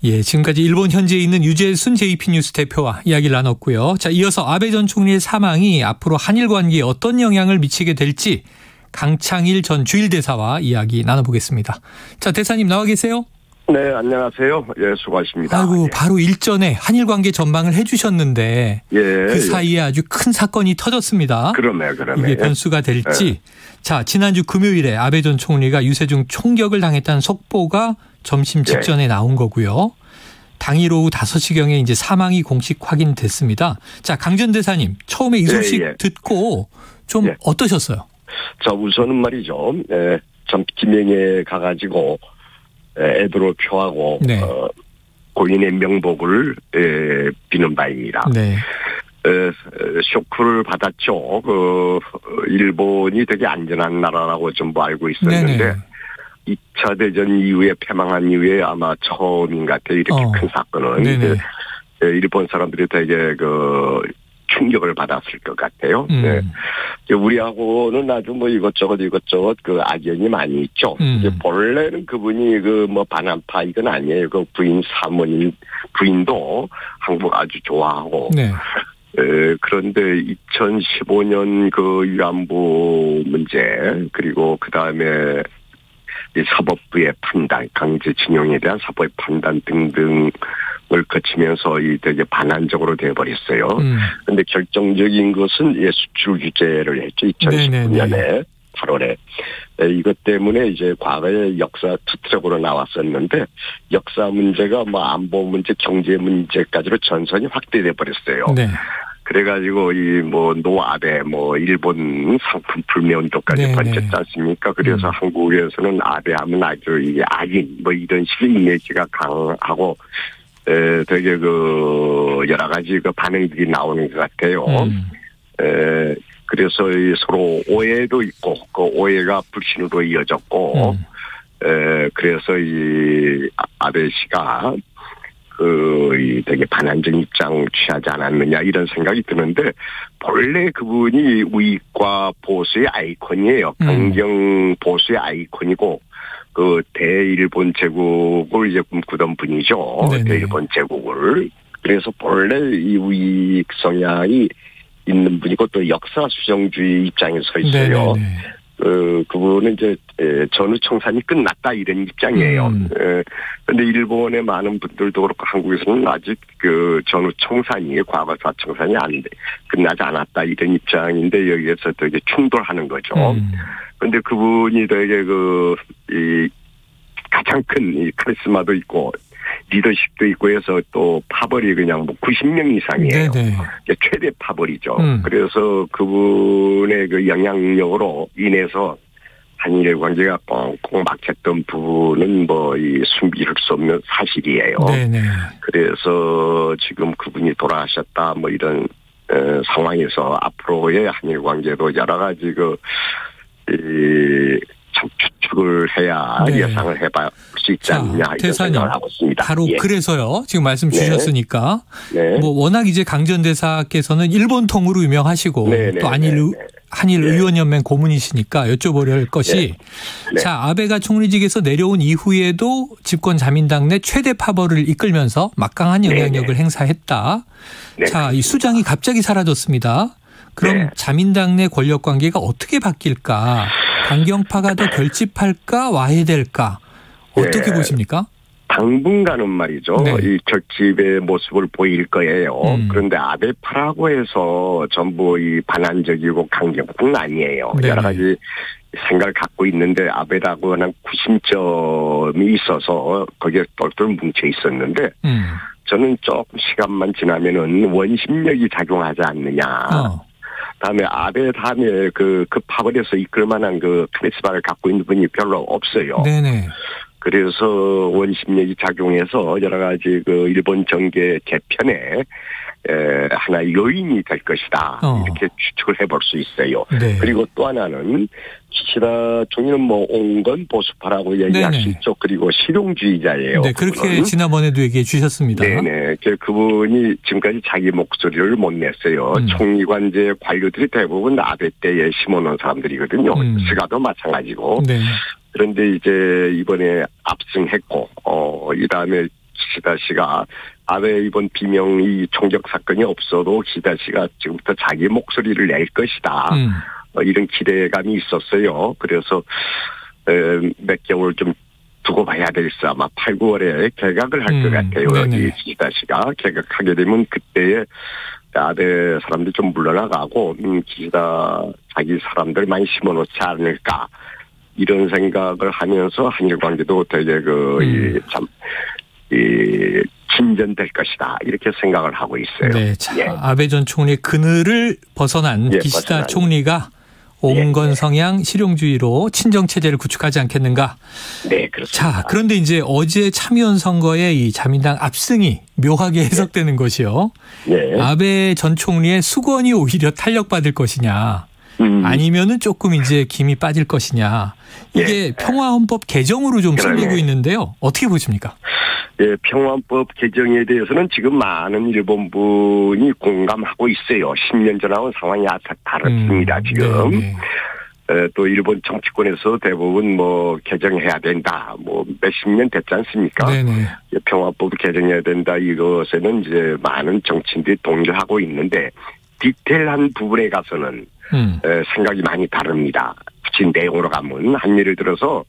예, 지금까지 일본 현지에 있는 유재순 JP 뉴스 대표와 이야기를 나눴고요. 자, 이어서 아베 전 총리의 사망이 앞으로 한일 관계에 어떤 영향을 미치게 될지 강창일 전 주일대사와 이야기 나눠보겠습니다. 자, 대사님 나와 계세요? 네, 안녕하세요. 예, 수고하십니다. 아이고, 예. 바로 일전에 한일 관계 전망을 해주셨는데 그 사이에 아주 큰 사건이 터졌습니다. 그러네. 이게 변수가 될지. 자, 지난주 금요일에 아베 전 총리가 유세중 총격을 당했다는 속보가 점심 직전에 나온 거고요. 당일 오후 5시경에 이제 사망이 공식 확인됐습니다. 자, 강 전 대사님, 처음에 이 소식 듣고 좀 어떠셨어요? 자, 우선은 말이죠. 참 김영에 가가지고 애도를 표하고 고인의 명복을 비는 바입니다. 네. 쇼크를 받았죠. 일본이 되게 안전한 나라라고 전부 알고 있었는데 네네. 2차 대전 이후에 패망한 이후에 아마 처음인 것 같아요. 이렇게 큰 사건은. 일본 사람들이 되게 충격을 받았을 것 같아요. 네. 우리하고는 아주 이것저것 악연이 많이 있죠. 본래는 그분이 반환파 이건 아니에요. 부인 사모님 부인도 한국 아주 좋아하고. 네. 그런데 2015년 위안부 문제 그리고 그 다음에 사법부의 판단, 강제징용에 대한 사법의 판단 등등을 거치면서 되게 반환적으로 되어버렸어요. 그런데 결정적인 것은 수출 규제를 했죠. 2019년에 8월에. 이것 때문에 이제 과거에 역사 투트럭으로 나왔었는데 역사 문제가 안보 문제, 경제 문제까지로 전선이 확대돼 버렸어요. 네. 그래가지고 노아베 일본 상품 불매 운동까지 번졌지 않습니까? 그래서 한국에서는 아베하면 아주 악인 이런 식의 이미지가 강하고 되게 여러 가지 반응들이 나오는 것 같아요. 그래서 서로 오해도 있고 그 오해가 불신으로 이어졌고 그래서 아베 씨가 되게 반환적 입장 취하지 않았느냐 이런 생각이 드는데 본래 그분이 우익과 보수의 아이콘이에요. 강경 보수의 아이콘이고 대일본 제국을 이제 꿈꾸던 분이죠. 대일본 제국을. 그래서 본래 이 우익 성향이 있는 분이고 또 역사 수정주의 입장에 서 있어요. 그분은 이제 전후 청산이 끝났다 이런 입장이에요. 그런데 일본의 많은 분들도 그렇고 한국에서는 아직 전후 청산이 과거 사청산이 끝나지 않았다 이런 입장인데 여기에서 되게 충돌하는 거죠. 그런데 그분이 되게 가장 큰 카리스마도 있고 리더십도 있고 해서 또 파벌이 그냥 90명 이상이에요. 최대 파벌이죠. 그래서 그분의 영향력으로 인해서 한일 관계가 꽁꽁 막혔던 부분은 숨길 수 없는 사실이에요. 그래서 지금 그분이 돌아가셨다 이런 상황에서 앞으로의 한일 관계도 여러 가지 참 추측을 해야 예상을 해볼 수 있지 않느냐 이런 생각을 하고 있습니다. 바로 그래서요. 지금 말씀 주셨으니까 워낙 이제 강 전 대사께서는 일본 통으로 유명하시고 또 한일 의원연맹 고문이시니까 여쭤보려 것이 자, 아베가 총리직에서 내려온 이후에도 집권 자민당 내 최대 파벌을 이끌면서 막강한 영향력을 행사했다. 자, 이 수장이 갑자기 사라졌습니다. 그럼 자민당 내 권력 관계가 어떻게 바뀔까? 강경파가 더 결집할까 와해될까? 어떻게 보십니까? 당분간은 말이죠. 이 결집의 모습을 보일 거예요. 그런데 아베파라고 해서 전부 이 반환적이고 강경파는 아니에요. 여러 가지 생각을 갖고 있는데 아베라고 하는 구심점이 있어서 거기에 똘똘 뭉쳐 있었는데 저는 조금 시간만 지나면은 원심력이 작용하지 않느냐. 다음에 아베 다음에 그 파벌에서 이끌 만한 카리스마를 갖고 있는 분이 별로 없어요. 그래서 원심력이 작용해서 여러 가지 일본 정계 개편에 하나의 요인이 될 것이다. 이렇게 추측을 해볼 수 있어요. 그리고 또 하나는 기시다 총리는 온건 보수파라고 얘기할 수 있죠. 그리고 실용주의자예요. 그렇게 지난번에도 얘기해 주셨습니다. 그분이 지금까지 자기 목소리를 못 냈어요. 총리관제 관료들이 대부분 아베 때에 심어놓은 사람들이거든요. 스가도 마찬가지고. 그런데 이제 이번에 압승했고, 이 다음에 기시다 씨가 아베 이번 비명 이 총격 사건이 없어도 기시다 씨가 지금부터 자기 목소리를 낼 것이다. 이런 기대감이 있었어요. 그래서 몇 개월 좀 두고 봐야 되겠어. 아마 8, 9월에 개각을 할 것 같아요. 이 기시다 씨가 개각하게 되면 그때에 아베 사람들이 좀 물러나가고 기시다 자기 사람들 많이 심어놓지 않을까. 이런 생각을 하면서 한일 관계도 되게 진전될 것이다. 이렇게 생각을 하고 있어요. 네, 자, 아베 전 총리의 그늘을 벗어난 기시다 총리가 온건 성향 실용주의로 친정 체제를 구축하지 않겠는가? 네, 그렇습니다. 자, 그런데 이제 어제 참의원 선거에 이 자민당 압승이 묘하게 해석되는 것이요. 네. 아베 전 총리의 수건이 오히려 탄력받을 것이냐? 아니면은 조금 이제 김이 빠질 것이냐. 이게 평화헌법 개정으로 좀 쏠리고 있는데요. 어떻게 보십니까? 예, 평화헌법 개정에 대해서는 지금 많은 일본분이 공감하고 있어요. 10년 전하고 상황이 다릅니다, 지금. 또 일본 정치권에서 대부분 개정해야 된다. 몇십 년 됐지 않습니까? 네네. 평화헌법 개정해야 된다. 이것에는 이제 많은 정치인들이 동조하고 있는데 디테일한 부분에 가서는 생각이 많이 다릅니다. 구체적인 내용으로 가면 한 예를 들어서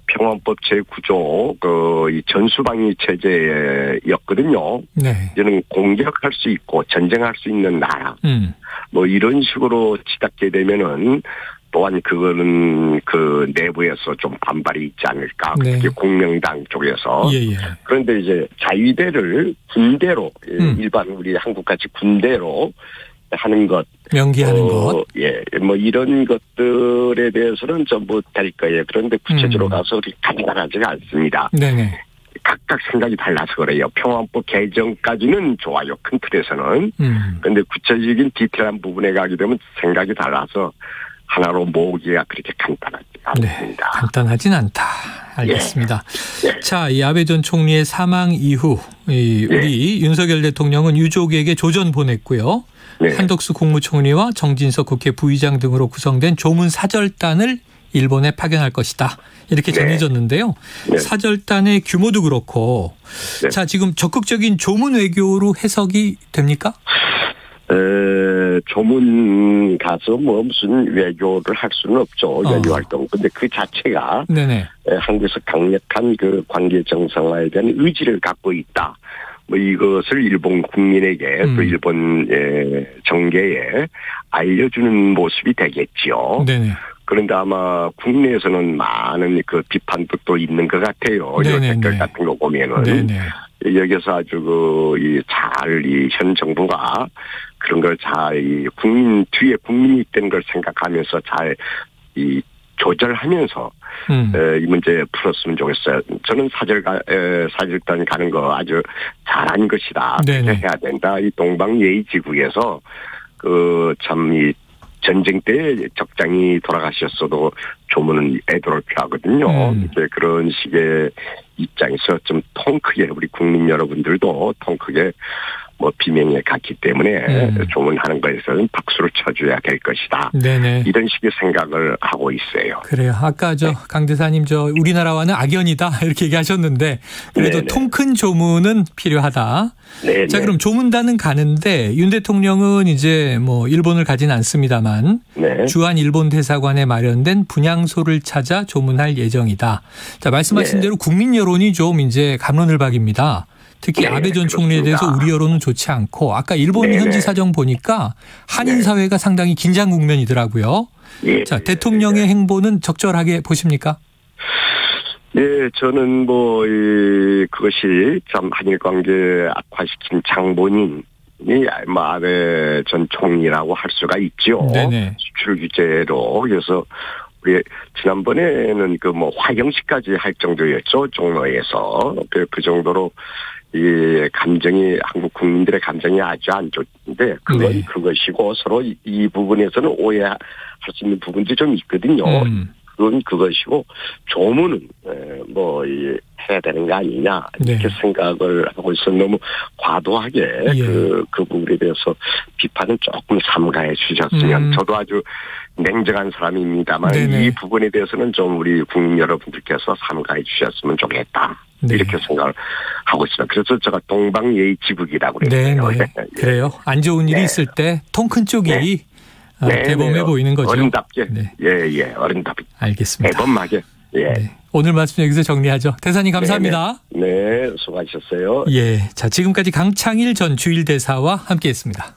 평화헌법 제9조 이 전수방위 체제였거든요. 네. 이제는 공격할 수 있고 전쟁할 수 있는 나라. 이런 식으로 치닫게 되면은 또한 그거는 그 내부에서 좀 반발이 있지 않을까. 네. 특히 공명당 쪽에서. 예. 그런데 이제 자위대를 군대로 일반 우리 한국같이 군대로 하는 것. 명기하는 것. 예. 이런 것들에 대해서는 전부 될 거예요. 그런데 구체적으로 가서 가능하지가 않습니다. 네네. 각각 생각이 달라서 그래요. 평화헌법 개정까지는 좋아요. 큰 틀에서는. 그런데 구체적인 디테일한 부분에 가게 되면 생각이 달라서 하나로 모으기가 그렇게 간단하지 않습니다. 네, 간단하진 않다. 알겠습니다. 예. 자, 이 아베 전 총리의 사망 이후 우리 윤석열 대통령은 유족에게 조전 보냈고요. 한덕수 국무총리와 정진석 국회 부의장 등으로 구성된 조문 사절단을 일본에 파견할 것이다. 이렇게 전해졌는데요. 사절단의 규모도 그렇고 자, 지금 적극적인 조문 외교로 해석이 됩니까? 조문 가서 무슨 외교를 할 수는 없죠. 외교 활동. 근데 그 자체가 한국에서 강력한 그 관계 정상화에 대한 의지를 갖고 있다. 이것을 일본 국민에게 또 일본 정계에 알려주는 모습이 되겠지요. 그런데 아마 국내에서는 많은 그 비판도 또 있는 것 같아요. 이런 댓글 같은 거 보면은. 여기서 아주 현 정부가 그런 걸 뒤에 국민이 있다는 걸 생각하면서 잘 조절하면서 이 문제 풀었으면 좋겠어요. 저는 사절단 가는 거 아주 잘한 것이다. 그렇게 해야 된다. 이 동방예의지국에서 참 전쟁 때 적장이 돌아가셨어도 조문은 애도를 표하거든요. 그런 식의 입장에서 좀 통 크게 우리 국민 여러분들도 통 크게 비명에 갔기 때문에 조문하는 것에서는 박수를 쳐줘야 될 것이다. 이런 식의 생각을 하고 있어요. 그래요. 아까 강 대사님 우리나라와는 악연이다 이렇게 얘기하셨는데 그래도 통 큰 조문은 필요하다. 자, 그럼 조문단은 가는데 윤 대통령은 이제 일본을 가진 않습니다만 주한 일본 대사관에 마련된 분향소를 찾아 조문할 예정이다. 자, 말씀하신 대로 국민 여론이 좀 이제 감론을박입니다. 특히 아베 전 총리에 대해서 우리 여론은 좋지 않고 아까 일본 현지 사정 보니까 한인 사회가 상당히 긴장 국면이더라고요. 자, 대통령의 행보는 적절하게 보십니까? 네, 저는 그것이 참 한일 관계 악화시킨 장본인이 아베 전 총리라고 할 수가 있죠. 수출 규제로. 그래서 우리 지난번에는 화경식까지 할 정도였죠. 종로에서. 그 정도로 한국 국민들의 감정이 아주 안 좋은데 그건 그것이고 서로 이 부분에서는 오해할 수 있는 부분도 좀 있거든요. 그건 그것이고 조문은 해야 되는 거 아니냐 이렇게 생각을 하고 있어. 너무 과도하게 그 부분에 대해서 비판은 조금 삼가해 주셨으면. 저도 아주 냉정한 사람입니다만 이 부분에 대해서는 좀 우리 국민 여러분들께서 삼가해 주셨으면 좋겠다. 이렇게 생각을 하고 있습니다. 그래서 제가 동방예의지국이라고 그랬어요. 그래요. 안 좋은 일이 있을 때 통 큰 쪽이 대범해 보이는 거죠. 어른답게. 어른답게. 알겠습니다. 대범하게. 오늘 말씀 여기서 정리하죠. 대사님 감사합니다. 네, 수고하셨어요. 자, 지금까지 강창일 전 주일대사와 함께했습니다.